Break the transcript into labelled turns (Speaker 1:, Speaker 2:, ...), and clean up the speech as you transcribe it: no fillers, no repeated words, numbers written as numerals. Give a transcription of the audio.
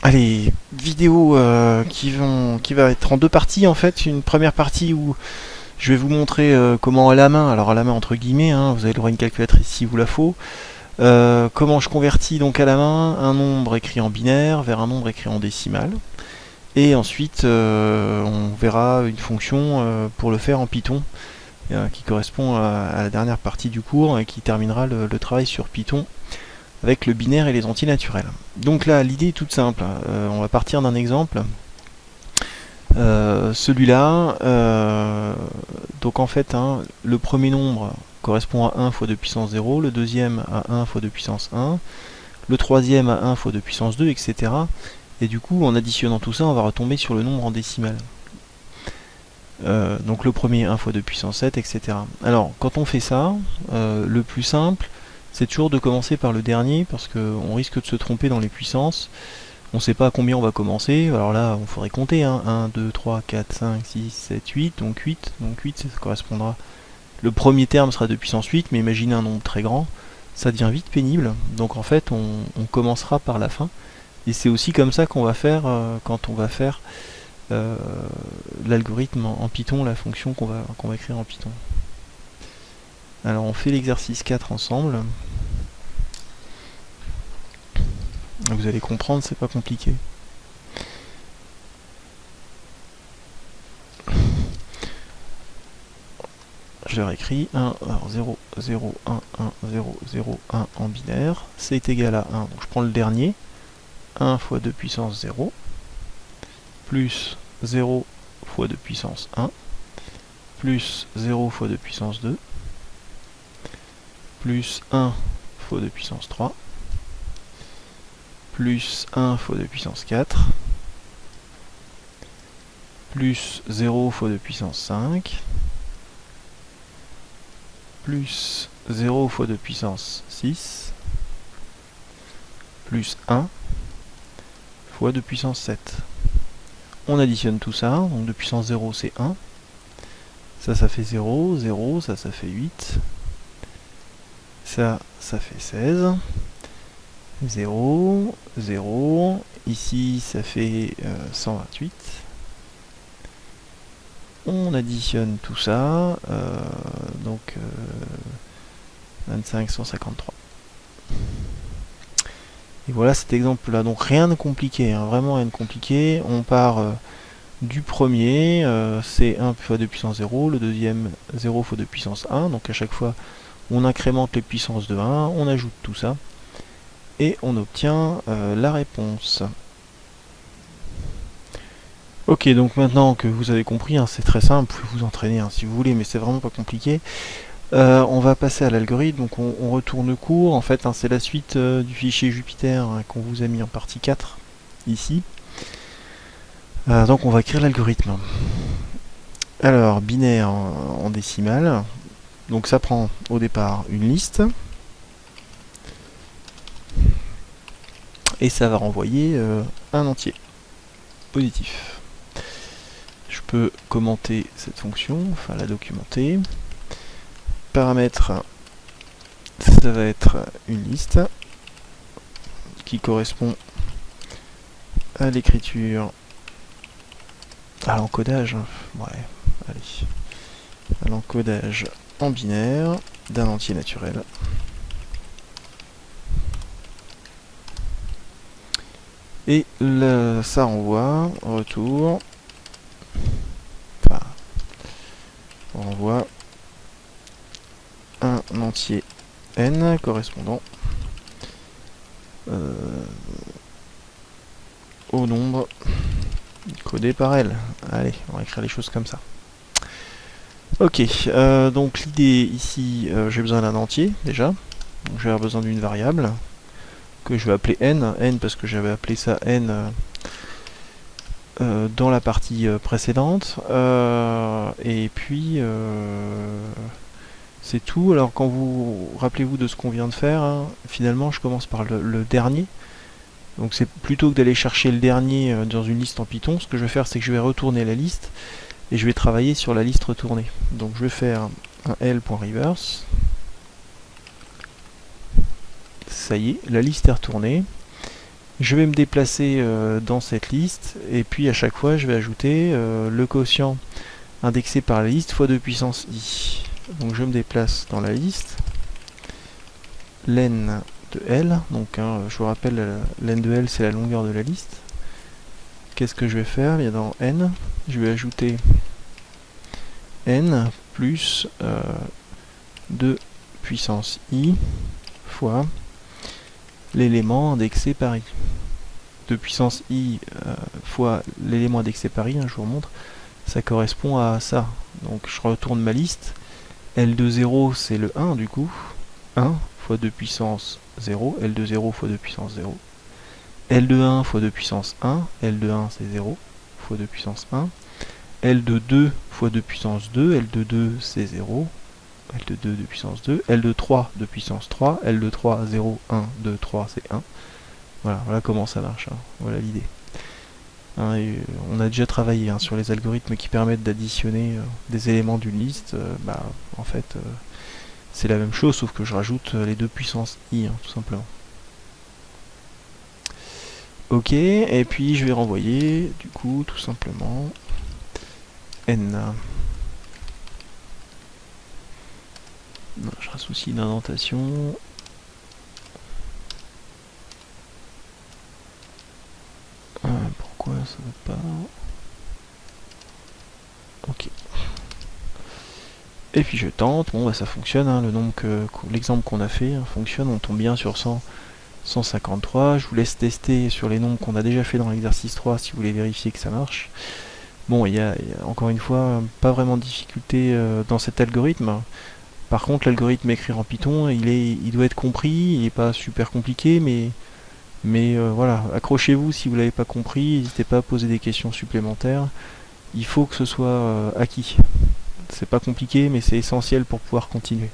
Speaker 1: Allez, vidéo qui va être en deux parties en fait. Une première partie où je vais vous montrer comment à la main, alors à la main entre guillemets, hein, vous avez le droit à une calculatrice s'il vous la faut, comment je convertis donc à la main un nombre écrit en binaire vers un nombre écrit en décimal. Et ensuite, on verra une fonction pour le faire en Python, qui correspond à la dernière partie du cours et qui terminera le travail sur Python avec le binaire et les entiers naturels. Donc là, l'idée est toute simple. On va partir d'un exemple. Celui-là, donc en fait, hein, le premier nombre correspond à 1 fois 2 puissance 0, le deuxième à 1 fois 2 puissance 1, le troisième à 1 fois 2 puissance 2, etc. Et du coup, en additionnant tout ça, on va retomber sur le nombre en décimal. Donc le premier 1 fois 2 puissance 7, etc. Alors, quand on fait ça, le plus simple, c'est toujours de commencer par le dernier, parce qu'on risque de se tromper dans les puissances. On ne sait pas à combien on va commencer, alors là, il faudrait compter, hein. 1, 2, 3, 4, 5, 6, 7, 8, donc 8, ça correspondra... Le premier terme sera 2 puissance 8, mais imaginez un nombre très grand, ça devient vite pénible, donc en fait, on commencera par la fin. Et c'est aussi comme ça qu'on va faire quand on va faire euh, l'algorithme en Python, la fonction qu'on va écrire en Python. Alors on fait l'exercice 4 ensemble. Vous allez comprendre, c'est pas compliqué. Je leur écris 1, alors 0, 0, 1, 1, 0, 0, 1 en binaire. C'est égal à 1, donc je prends le dernier. 1 fois 2 puissance 0, plus 0 fois 2 puissance 1, plus 0 fois 2 puissance 2, plus 1 fois 2 puissance 3, plus 1 fois 2 puissance 4, plus 0 fois 2 puissance 5, plus 0 fois 2 puissance 6, plus 1 fois 2 puissance 7. On additionne tout ça, donc 2 puissance 0 c'est 1, ça fait 0, 0, ça fait 8, ça fait 16, 0, 0, ici ça fait 128. On additionne tout ça, donc 25, 153. Et voilà cet exemple-là. Donc rien de compliqué, hein, vraiment rien de compliqué. On part du premier, c'est 1 fois 2 puissance 0, le deuxième 0 fois 2 puissance 1. Donc à chaque fois, on incrémente les puissances de 1, on ajoute tout ça, et on obtient la réponse. Ok, donc maintenant que vous avez compris, hein, c'est très simple, vous pouvez vous entraîner hein, si vous voulez, mais c'est vraiment pas compliqué. On va passer à l'algorithme, donc on retourne le cours. En fait, hein, c'est la suite du fichier Jupyter hein, qu'on vous a mis en partie 4, ici. Donc on va écrire l'algorithme. Alors, binaire en décimale. Donc ça prend au départ une liste. Et ça va renvoyer un entier positif. Je peux commenter cette fonction, enfin la documenter. Paramètre, ça va être une liste qui correspond à l'écriture, à l'encodage, ouais, allez, à l'encodage en binaire d'un entier naturel. Et là, ça renvoie, retour, enfin, on renvoie un entier n correspondant au nombre codé par L. Allez, on va écrire les choses comme ça. Ok, donc l'idée ici, j'ai besoin d'un entier déjà. Donc j'ai besoin d'une variable que je vais appeler n. N parce que j'avais appelé ça n dans la partie précédente. Et puis c'est tout. Alors quand vous rappelez-vous de ce qu'on vient de faire, hein, finalement je commence par le dernier. Donc c'est plutôt que d'aller chercher le dernier dans une liste en Python, ce que je vais faire c'est que je vais retourner la liste et je vais travailler sur la liste retournée. Donc je vais faire un l.reverse. Ça y est, la liste est retournée. Je vais me déplacer dans cette liste, et puis à chaque fois je vais ajouter le quotient indexé par la liste fois 2 puissance i. Donc je me déplace dans la liste, len de L, donc je vous rappelle, len de L c'est la longueur de la liste. Qu'est-ce que je vais faire? Bien, dans n, je vais ajouter n plus 2 puissance i fois l'élément indexé par i. 2 puissance i fois l'élément indexé par i, je vous remontre, ça correspond à ça. Donc je retourne ma liste, L de 0 c'est le 1 du coup, 1 fois 2 puissance 0, L de 0 fois 2 puissance 0, L de 1 fois 2 puissance 1, L de 1 c'est 0, fois 2 puissance 1, L de 2 fois 2 puissance 2, L de 2 c'est 0, L de 2 de puissance 2, L de 3 de puissance 3, L de 3, 0, 1, 2, 3 c'est 1. Voilà comment ça marche, voilà l'idée. On a déjà travaillé sur les algorithmes qui permettent d'additionner des éléments d'une liste. En fait, c'est la même chose, sauf que je rajoute les 2 puissances i, tout simplement. Ok, et puis je vais renvoyer, du coup, tout simplement, n. Non, je rassocie une indentation. Pourquoi ça ne veut pas? Ok. Et puis je tente, bon ça fonctionne, l'exemple qu'on a fait fonctionne, on tombe bien sur 153. Je vous laisse tester sur les nombres qu'on a déjà fait dans l'exercice 3 si vous voulez vérifier que ça marche. Bon, il y a encore une fois pas vraiment de difficulté dans cet algorithme. Par contre, l'algorithme écrit en Python, il doit être compris, il n'est pas super compliqué, mais voilà, accrochez-vous si vous ne l'avez pas compris, n'hésitez pas à poser des questions supplémentaires. Il faut que ce soit acquis. C'est pas compliqué, mais c'est essentiel pour pouvoir continuer.